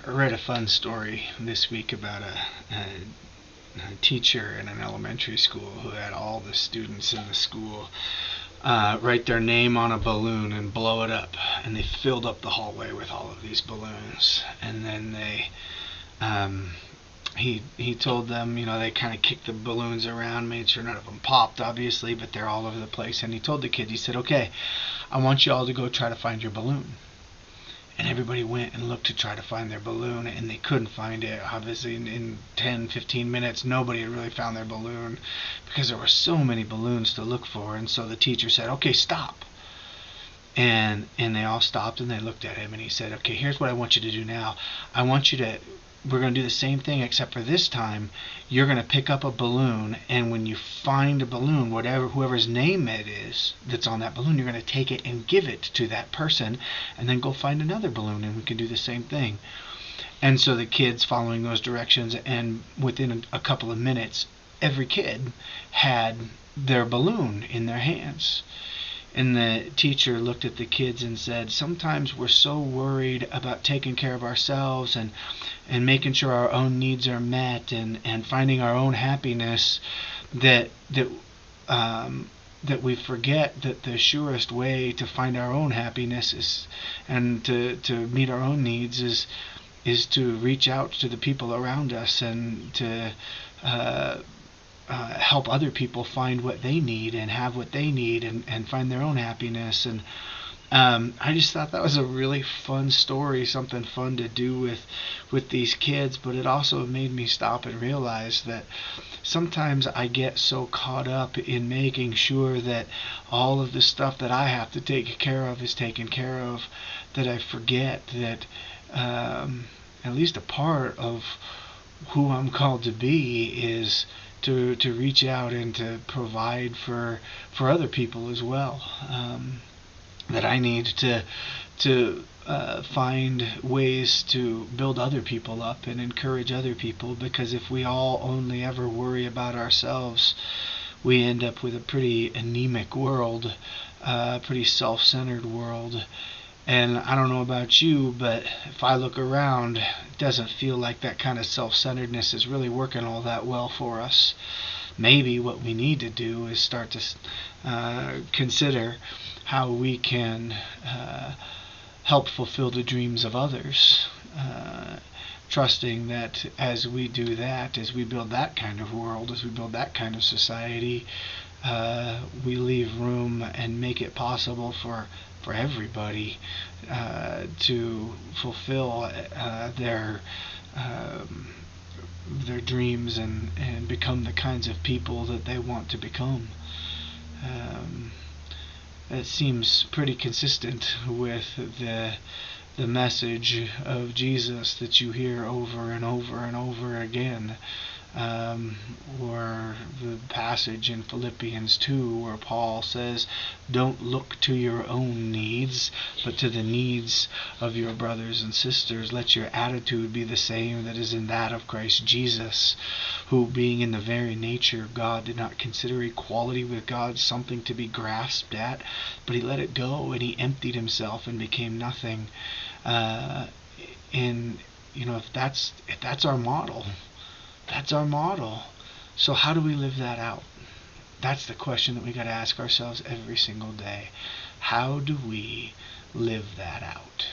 read a fun story this week about a teacher in an elementary school who had all the students in the school write their name on a balloon and blow it up. And they filled up the hallway with all of these balloons. And then he told them, they kind of kicked the balloons around, made sure none of them popped, obviously, but they're all over the place. And he told the kids, he said, okay, I want you all to go try to find your balloon. And everybody went and looked to try to find their balloon, and they couldn't find it. Obviously, in 10, 15 minutes, nobody had really found their balloon because there were so many balloons to look for. And so the teacher said, okay, stop. And they all stopped, and they looked at him, and he said, okay, here's what I want you to do now. We're going to do the same thing, except for this time, you're going to pick up a balloon, and when you find a balloon, whoever's name it is that's on that balloon, you're going to take it and give it to that person, and then go find another balloon, and we can do the same thing. And so the kids following those directions, and within a couple of minutes, every kid had their balloon in their hands. And the teacher looked at the kids and said, sometimes we're so worried about taking care of ourselves and making sure our own needs are met and finding our own happiness that we forget that the surest way to find our own happiness and to meet our own needs is to reach out to the people around us and to help other people find what they need and have what they need and find their own happiness. And I just thought that was a really fun story, something fun to do with these kids, but it also made me stop and realize that sometimes I get so caught up in making sure that all of the stuff that I have to take care of is taken care of, that I forget that at least a part of who I'm called to be is to reach out and to provide for other people as well. That I need to find ways to build other people up and encourage other people, because if we all only ever worry about ourselves, we end up with a pretty anemic world, a pretty self-centered world. And I don't know about you, but if I look around, it doesn't feel like that kind of self-centeredness is really working all that well for us. Maybe what we need to do is start to consider how we can help fulfill the dreams of others, trusting that as we do that, as we build that kind of world, as we build that kind of society, we leave room and make it possible for everybody to fulfill their dreams and become the kinds of people that they want to become. It seems pretty consistent with the message of Jesus that you hear over and over and over again, or the passage in Philippians 2 where Paul says, don't look to your own needs, but to the needs of your brothers and sisters. Let your attitude be the same that is in that of Christ Jesus, who being in the very nature of God did not consider equality with God something to be grasped at, but he let it go, and he emptied himself and became nothing. And if that's our model, that's our model. So how do we live that out? That's the question that we got to ask ourselves every single day. How do we live that out?